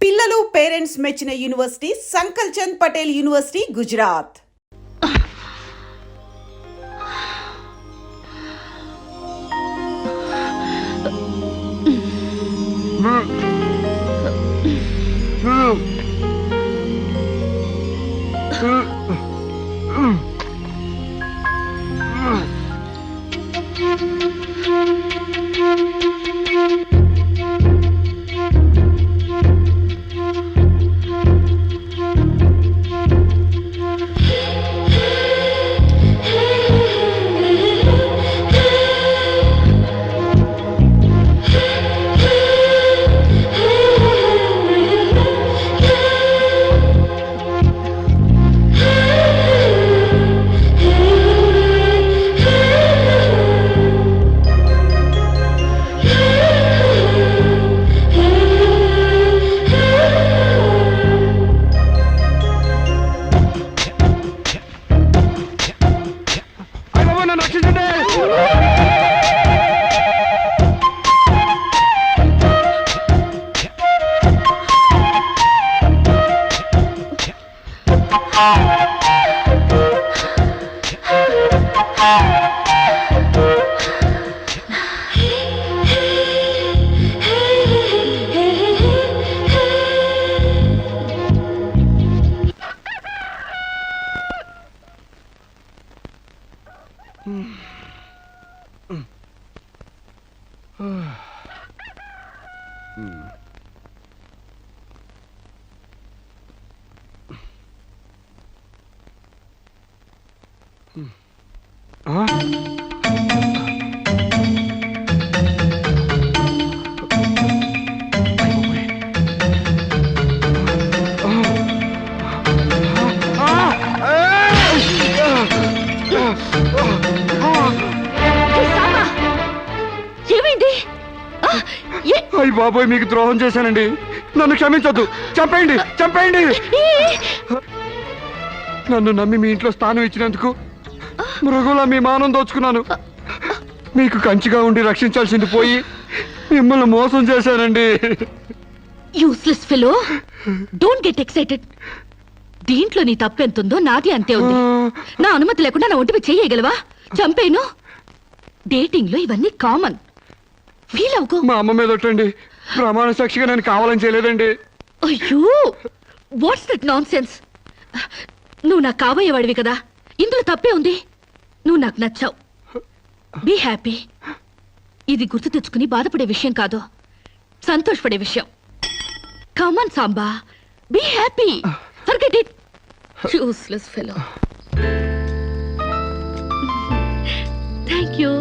పిల్లలు పేరెంట్స్ మెచ్చిన university సంకల్ Chand Patel university Gujarat. అయ్య బాబోయ్, మీకు ద్రోహం చేశానండి, నన్ను క్షమించొద్దు, చంపేయండి చంపేయండి. నన్ను నమ్మి మీ ఇంట్లో స్థానం ఇచ్చినందుకు మృగులా మీ మానం దోచుకున్నాను. మీకు కంచిగా ఉండి రక్షించాల్సింది పోయి మిమ్మల్ని మోసం చేశానండి. Useless fellow, don't get excited. దీంట్లో నీ తప్పెంతుందో నాది అంతే ఉంది. నా అనుమతి లేకుండా నా ఒంటిపై చేయగలవా? చంపేను. డేటింగ్ లో ఇవన్నీ కామన్. ఫీల్ అవుకో. మా అమ్మ మీద ఒట్టండి, ప్రమాణ సాక్షిగా నేను కావాలని చేయలేదండి. అయ్యో, వాట్స్ దట్ నాన్ సెన్స్? నువ్వు నాకు కాబోయేవాడివి కదా, ఇందులో తప్పే ఉంది. నువ్వు నాకు నచ్చావు. Be happy. ఇది గుర్తు తెచ్చుకుని బాధపడే విషయం కాదు, సంతోషపడే విషయం. Come on Samba, be happy. Forget it. Useless fellow. Thank you.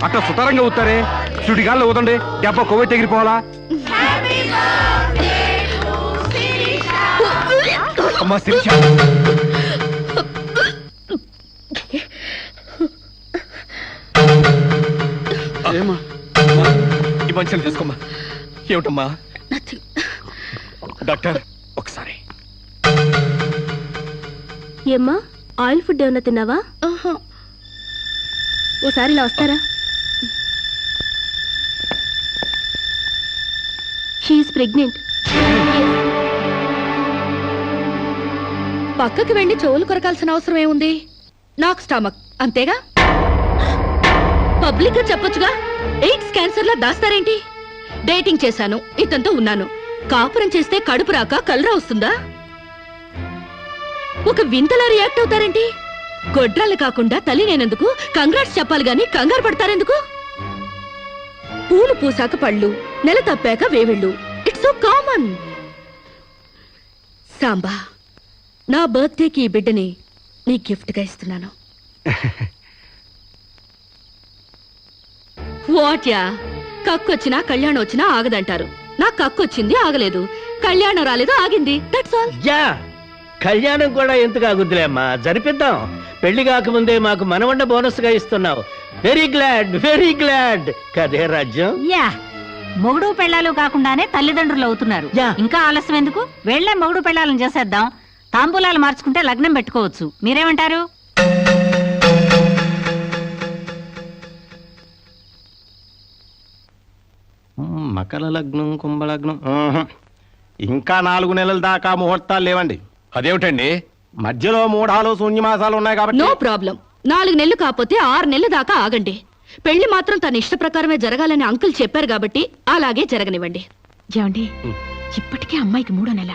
అట్లా సుతారంగా అవుతారే, సుడిగాల్లో ఊదండి, దెబ్బ కొవ్వై తెగిరిపోవాలా? అమ్మా శిరీష, ఏమా ఈ మంచిని తీసుకోమ్మా. ఏమిటమ్మా? డాక్టర్ ఒకసారి. ఏమ్మా, ఆయిల్ ఫుడ్ ఏమన్నా తిన్నావా? ఓసారి ఇలా వస్తారా? She is pregnant. పక్కకి వెళ్ళి చెవులు కొరకాల్సిన అవసరం ఏముంది? నాకు స్టమక్, అంతేగా. పబ్లిక్ గా చెప్పొచ్చుగా. ఎయిడ్స్ క్యాన్సర్ లా దాస్తారేంటి? డేటింగ్ చేశాను, ఇతనితో ఉన్నాను. కాపురం చేస్తే కడుపు రాక కలరా వస్తుందా? ఒక వింతలా రియాక్ట్ అవుతారేంటి? గొడ్రాలు కాకుండా తల్లి నేనెందుకు కంగ్రాట్స్ చెప్పాలి గాని కంగారు పడతారెందుకు? పూలు పూసాక పళ్ళు, నెల తప్పాక వేవిళ్ళు. It's so common. సాంబా, నా బర్త్డేకి ఈ బిడ్డని నీ గిఫ్ట్ గా ఇస్తున్నాను. వాట్యా? కక్కొచ్చినా కళ్యాణం వచ్చినా ఆగదంటారు. నాకు కక్కొచ్చింది, ఆగలేదు. కళ్యాణం రాలేదు, ఆగింది. That's all. యా, కళ్యాణం కూడా ఎందుకు ఆగుద్దులే అమ్మా, జరిపిద్దాం. పెళ్లి కాకముందే మాకు మనవన్న బోనస్ గా ఇస్తున్నావు. వెరీ గ్లాడ్ కదే రాజ్యం. యా, మొగుడు పెళ్ళాలు కాకుండానే తల్లిదండ్రులు అవుతున్నారు. ఇంకా ఆలస్యం ఎందుకు? వెళ్లే మొగుడు పెళ్ళాలను చేసేద్దాం. తాంబూలాలు మార్చుకుంటే లగ్నం పెట్టుకోవచ్చు. మీరేమంటారు? మకర లగ్నం, కుంభలగ్నం. ఇంకా 4 నెలల దాకా ముహూర్తాలు లేవండి. అదేమిటండి? మధ్యలో మూఢాలు శూన్యమాసాలు ఉన్నాయి కాబట్టి. No problem. 4 నెలలు కాకపోతే 6 నెలల దాకా ఆగండి. పెళ్లి మాత్రం తన ఇష్ట ప్రకారమే జరగాలని అంకుల్ చెప్పారు కాబట్టి అలాగే జరగనివ్వండి. ఏమండి, ఇప్పటికే అమ్మాయికి 3వ నెల.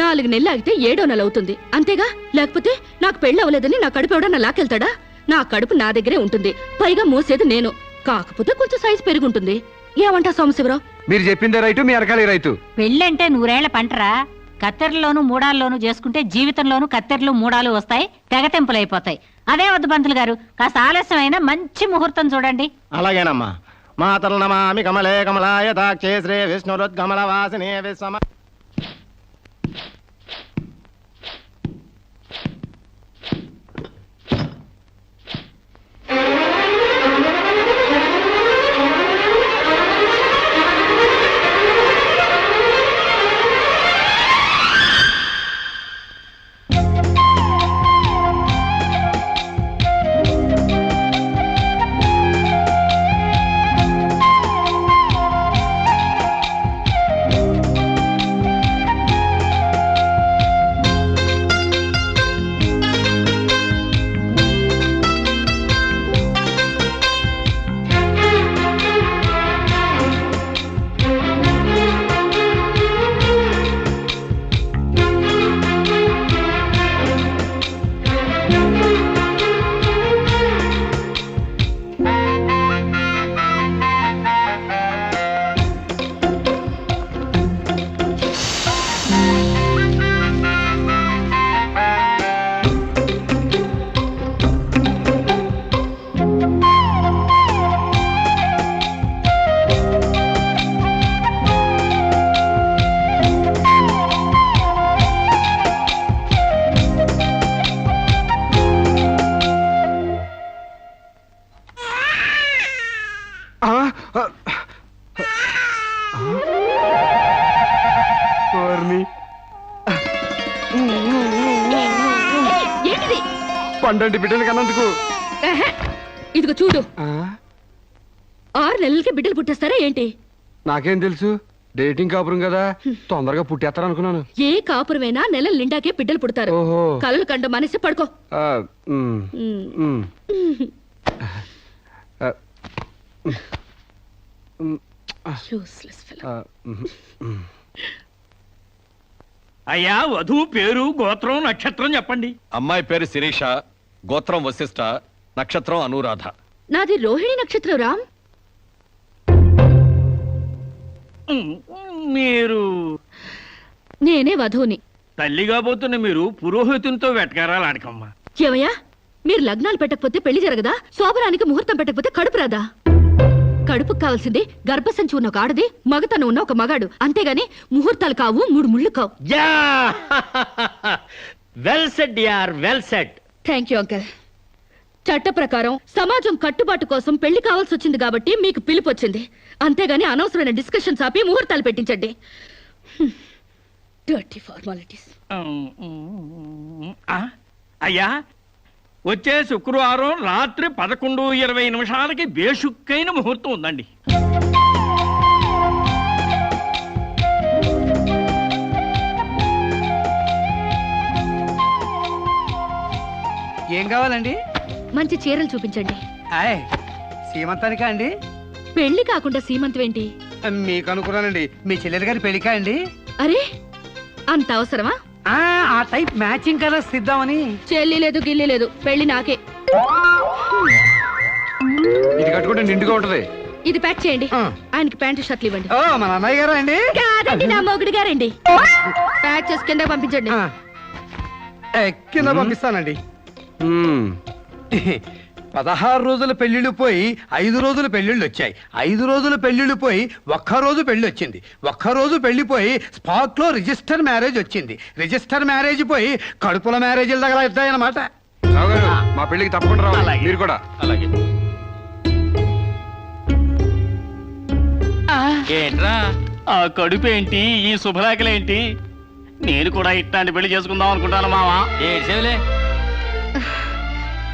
4 నెలలు ఆగితే 7వ నెల అవుతుంది అంతేగా. లేకపోతే నాకు పెళ్లి అవ్వలేదని నా కడుపు ఎవడన్నా లాకెళ్తాడా? నా కడుపు నా దగ్గరే ఉంటుంది. పైగా మోసేది నేను. కాకపోతే కొంచెం సైజు పెరుగుంటుంది. ఏమంటా సోమశివరావు? మీరు చెప్పిందే రైతు, మీ అరకాలి రైతు. పెళ్ళంటే 100 ఏళ్ల పంటరా. కత్తెరలోను మూడాల్లోనూ చేసుకుంటే జీవితంలోనూ కత్తెరలు మూడాలు వస్తాయి, తెగతెంపులైపోతాయి. అదే వద్దు పంతులు గారు, కాస్త ఆలస్యమైన మంచి ముహూర్తం చూడండి. అలాగేనమ్మా. మాతలు నమామి కమలే కమలాయ దాక్షే శ్రీ విష్ణురుద్గమల వాసినే విశ్వమ. ఏంటిది? పండంటి బిడ్డలు కన్నందుకు. ఎహె, ఇదిగో చూడు. 6 నెలలకి బిడ్డలు పుట్టేస్తారా ఏంటి? నాకేం తెలుసు, డేటింగ్ కాపురం కదా, తొందరగా పుట్టేస్తారు అనుకున్నాను. ఏ కాపురమైనా నెలల నిండాకే బిడ్డలు పుడతారు. ఓహో. కలలు కండ మనిషి పడుకో. Useless fellow. అయ్యా, వధువు పేరు, గోత్రం, నక్షత్రం చెప్పండి. అమ్మాయి పేరు శిరీష, గోత్రం వశిష్ఠ, నక్షత్రం అనురాధ. నాది రోహిణి నక్షత్రం రామ్. మీరు నేనే వధువుని. తల్లిగా పోతున్న మీరు పురోహితునితో వెటకారాలు ఆడకమ్మా. ఏమయ్యా, మీరు లగ్నాలు పెట్టకపోతే పెళ్లి జరగదా? శోభరానికి ముహూర్తం పెట్టకపోతే కడుపు రాదా? కడుపుకు కావాల్సింది గర్భసంచి ఉన్న ఒక ఆడది, మగతనం ఉన్న ఒక మగాడు. అంతేగాని ముహూర్తాలు కావు, 3 ముళ్ళు కావు. యా వెల్ సెడ్ యార్, well said. Thank you uncle. చట్ట ప్రకారం సమాజం కట్టుబాటు కోసం పెళ్లి కావాల్సి వచ్చింది కాబట్టి మీకు పిలుపు వచ్చింది. అంతేగాని అనవసరమైన డిస్కషన్స్ ఆపి ముహూర్తాలు పెట్టించండి. Dirty formalities. అయ్యా, వచ్చే శుక్రవారం రాత్రి 11:20 బేషుక్కైన ముహూర్తం ఉందండి. ఏం కావాలండి? మంచి చీరలు చూపించండి. ఆయ్, సీమంతానికా అండి? పెళ్లి కాకుండా సీమంతం ఏంటి? మీకు అనుకున్నానండి, మీ చెల్లెలు గారి పెళ్లికా అండి? అరే, అంత అవసరమా? ఆ టైప్ మ్యాచింగ్ కలర్స్ ఇద్దామని. చెల్లి లేదు, గిల్లి లేదు, పెళ్లి నాకే. ఇది కట్టుకుంటే నిండుగా ఉంటది. ఇది ప్యాక్ చేయండి. ఆయనకి ప్యాంటు షర్ట్లు ఇవ్వండి. ఓ, మన అన్నయ్య గారా అండి? కాదండి, నా మొగుడు గారండి. ప్యాక్ చేసి కింద పంపించండి. కింద పంపిస్తానండి. 16 రోజుల పెళ్లిళ్ళు పోయి 5 రోజుల పెళ్లిళ్ళు వచ్చాయి. 5 రోజుల పెళ్లిళ్ళు పోయి 1 రోజు పెళ్లి వచ్చింది. 1 రోజు పెళ్లిపోయి స్పాట్ లో రిజిస్టర్ మ్యారేజ్ వచ్చింది. రిజిస్టర్ మ్యారేజ్ పోయి కడుపుల మ్యారేజీల దగ్గర అవుతాయన్నమాట. మా పెళ్లికి తప్పకుండా రావాలి. మీరు కూడా అలాగే. ఏంట్రా ఆ కడుపేంటి, ఈ శుభలేఖలేంటి? నేను కూడా ఇట్లాంటి పెళ్లి చేసుకుందాం అనుకుంటాను మావా.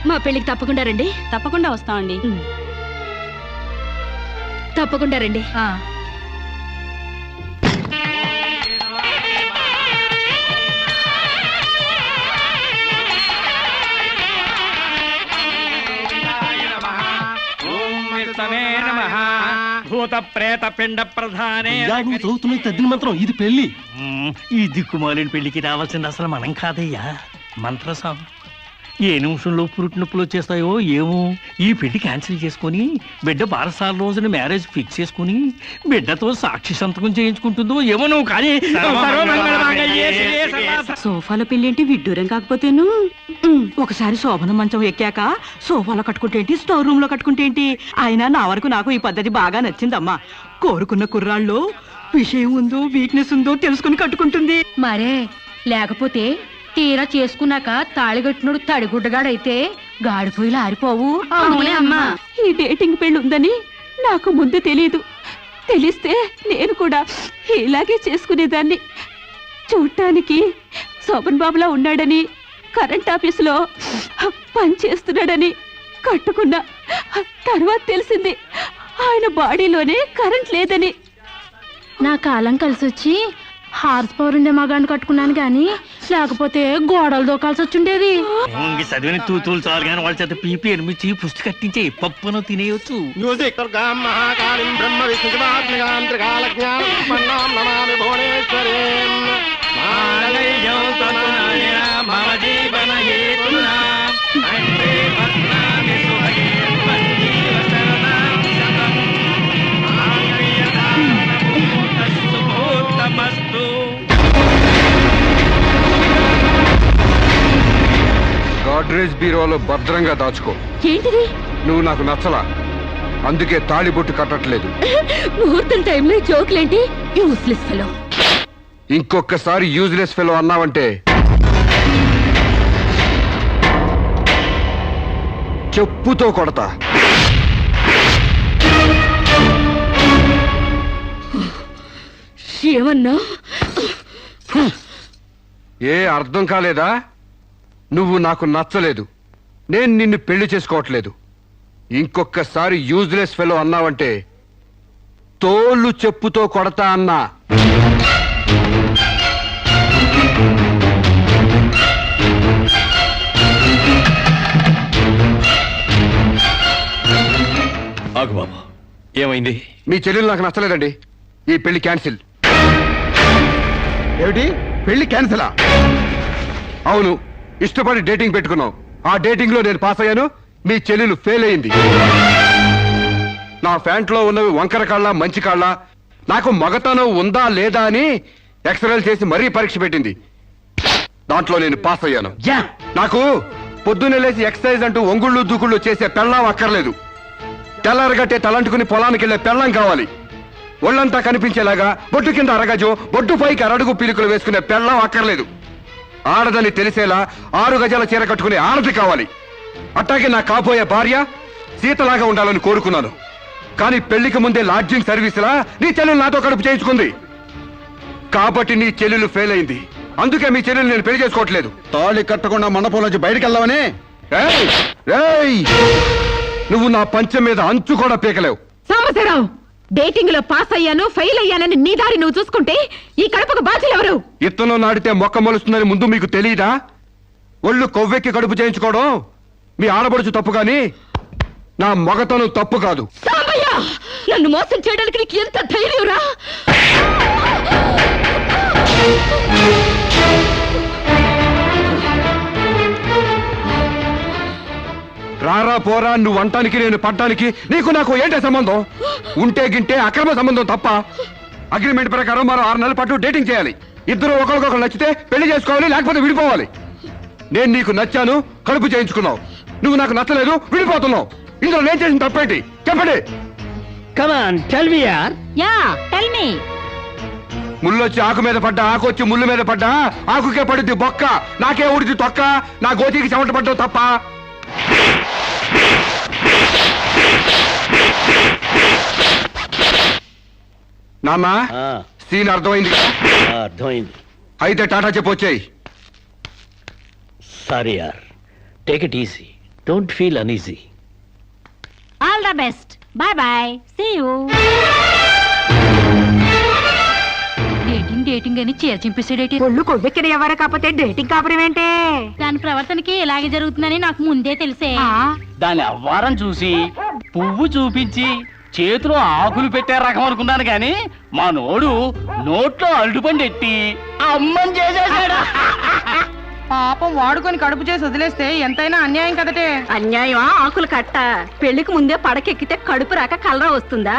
మా పెళ్లికి తప్పకుండా రండి. తప్పకుండా వస్తామండి. తప్పకుండా రండి. భూత ప్రేత పిండ ప్రధానే. చదువుతున్న తద్దిన మంత్రం ఇది పెళ్లి. ఈ దిక్కుమాలిన పెళ్లికి రావాల్సింది అసలు మనం కాదయ్యా, మంత్రసాం. ఏ నిమిషంలో పురుటి నొప్పులు వచ్చేస్తాయో ఏమో. ఈ పెళ్లి క్యాన్సిల్ చేసుకుని బిడ్డ బారసాల రోజున మ్యారేజ్ ఫిక్స్ చేసుకుని బిడ్డతో సాక్షి సంతకం చేయించుకుంటుందో ఏమో. నువ్వు కానీ సోఫాలో పెళ్లి ఏంటి విడ్డూరం కాకపోతేను. ఒకసారి శోభన మంచం ఎక్కాక సోఫాలో కట్టుకుంటే ఏంటి, స్టోర్ రూమ్ లో కట్టుకుంటే ఏంటి. అయినా నా వరకు నాకు ఈ పద్ధతి బాగా నచ్చిందమ్మా. కోరుకున్న కుర్రాళ్ళు విషయం ఉందో వీక్నెస్ ఉందో తెలుసుకుని కట్టుకుంటుంది. మరే లేకపోతే తీరా చేసుకున్నాక తాళిగట్టినోడు తడిగుడ్డగాడైతే గాడిపోయిలా ఆరిపోవు. అవునే అమ్మా. ఈ డేటింగ్ పెళ్లి ఉందని నాకు ముందు తెలీదు. తెలిస్తే నేను కూడా ఇలాగే చేసుకునేదాన్ని. చూడటానికి శోభన్ బాబులా ఉన్నాడని, కరెంట్ ఆఫీసులో పని చేస్తున్నాడని కట్టుకున్నా. తర్వాత తెలిసింది ఆయన బాడీలోనే కరెంట్ లేదని. నా కాలం కలిసి వచ్చి హార్స్ పవర్ ఉండే మగాన్ని కట్టుకున్నాను గాని లేకపోతే గోడలు దూకాల్సి వచ్చిండేది. చదివిన తూతులు చాలు కానీ వాళ్ళ చేత పీపీ ఎనిమిచ్చి పుష్టి కట్టించే పప్పును తినేయచ్చు. గాడ్రేజ్ బీరోలో భద్రంగా దాచుకో. ఏంటిది? నువ్వు నాకు నచ్చలా, అందుకే తాళిబొట్టు కట్టట్లేదు. ముహూర్తం టైంలో జోకులేంటి? Useless fellow. ఇంకొకసారి యూజ్లెస్ ఫెలో అన్నావంటే చెప్పుతో కొడతా. ఏమన్నా? ఏ అర్థం కాలేదా? నువ్వు నాకు నచ్చలేదు, నేను నిన్ను పెళ్లి చేసుకోవట్లేదు. ఇంకొకసారి యూజ్లెస్ ఫెలో అన్నావంటే తోళ్ళు చెప్పుతో కొడతా అన్నా. ఆగు బాబా, ఏమైంది? మీ చెల్లెలు నాకు నచ్చలేదండి, ఈ పెళ్లి క్యాన్సిల్. ఏమిటి పెళ్లి క్యాన్సిలా? అవును, ఇష్టపడి డేటింగ్ పెట్టుకున్నావు. ఆ డేటింగ్ లో నేను పాస్ అయ్యాను, మీ చెల్లెలు ఫెయిల్ అయింది. నా ఫ్యాంట్లో ఉన్నవి వంకర కాళ్ళ మంచి కాళ్ళ, నాకు మగతనం ఉందా లేదా అని ఎక్స్రేలు చేసి మరీ పరీక్ష పెట్టింది. దాంట్లో నేను పాస్ అయ్యాను. నాకు పొద్దున్నే లేచి ఎక్సర్సైజ్ అంటూ ఒంగుళ్ళు దూకుళ్ళు చేసే పెళ్ళాం అక్కర్లేదు. తెల్లారగట్టే తలంటుకుని పొలానికి వెళ్లే పెళ్ళం కావాలి. ఒళ్ళంతా కనిపించేలాగా బొట్టు కింద అరగజో, బొట్టు పైకి అరడుగు పీలికలు వేసుకునే పెళ్ళం అక్కర్లేదు. ఆడదని తెలిసేలా 6 గజాల చీర కట్టుకునే ఆడది కావాలి. అట్టాగే నా కాబోయే భార్య సీతలాగా ఉండాలని కోరుకున్నాను. కానీ పెళ్లికి ముందే లాడ్జింగ్ సర్వీసులా నీ చెల్లెలు నాతో కడుపు చేయించుకుంది. కాబట్టి నీ చెల్లెలు ఫెయిల్ అయింది. అందుకే మీ చెల్లెలు నేను పెళ్లి చేసుకోవట్లేదు. తాళి కట్టకుండా మండపం నుంచి బయటకు వెళ్దామని. నువ్వు నా పంచం మీద అంచు కూడా పీకలేవు. సాంబశివరావు, డేటింగ్ లో పాస్ అయ్యాను ఫెయిల్ అయ్యానని నీ దారి నువ్వు చూసుకుంటే ఈ కడపకు బాధ్యులు ఎవరు? ఇత్తనం నాటితే మొక్క మొలుస్తుందని ముందు మీకు తెలియదా? ఒళ్ళు కొవ్వెక్కి కడుపు చేయించుకోవడం మీ ఆడపడుచు తప్పు గాని నా మగతనం తప్పు కాదు. సాంబయ్య, నన్ను మోసం చేయడానికి నీకు ఎంత ధైర్యంరా? రారా పోరా నువ్వు అంటానికి నేను పడ్డానికి నీకు నాకు ఏంటే సంబంధం? ఉంటే గింటే అక్రమ సంబంధం తప్ప. అగ్రిమెంట్ ప్రకారం మరో 6 నెలల పాటు డేటింగ్ చేయాలి. ఇద్దరు ఒకరికొకరు నచ్చితే పెళ్లి చేసుకోవాలి, లేకపోతే విడిపోవాలి. నేను నీకు నచ్చాను, కడుపు చేయించుకున్నావు. నువ్వు నాకు నచ్చలేదు, విడిపోతున్నావు. ఇందులో నేను చేసిన తప్పేంటి చెప్పండి. కమ్ ఆన్ టెల్ మీ యార్. Yeah tell me. ముళ్ళొచ్చి ఆకు మీద పడ్డా, ఆకు వచ్చి ముళ్ళు మీద పడ్డా, ఆకుకే పడుద్ది బొక్క, నాకే ఊడిది తొక్క. నా గోతికి చెమట పడ్డావు తప్ప. నాన్న, సీన్ అర్థమైంది. అర్థమైంది. అయితే టాటా చెప్పొచ్చాయి. సారీ యార్, take it easy, don't feel uneasy. All the best, bye bye, see you. Dating అని చీర చింపేసేడేటి. ఒళ్ళు కొవ్వెక్కిన ఎవరు కాకపోతే డేటింగ్ కాపురం ఏంటే? దాని ప్రవర్తనకి ఇలాగే జరుగుతుందని నాకు ముందే తెలిసే. దాని అవ్వారం చూసి పువ్వు చూపించి చేతిలో ఆకులు పెట్టే రకం అనుకున్నాను కానీ మా నోడు నోట్లో అరటిపండు ఎట్టి అమ్మని చేసేసాడు. పాపం వాడుకొని కడుపు చేసి వదిలేస్తే ఎంతైనా అన్యాయం కదటే. అన్యాయమా ఆకులు కట్ట? పెళ్లికి ముందే పడకెక్కితే కడుపు రాక కలరా వస్తుందా?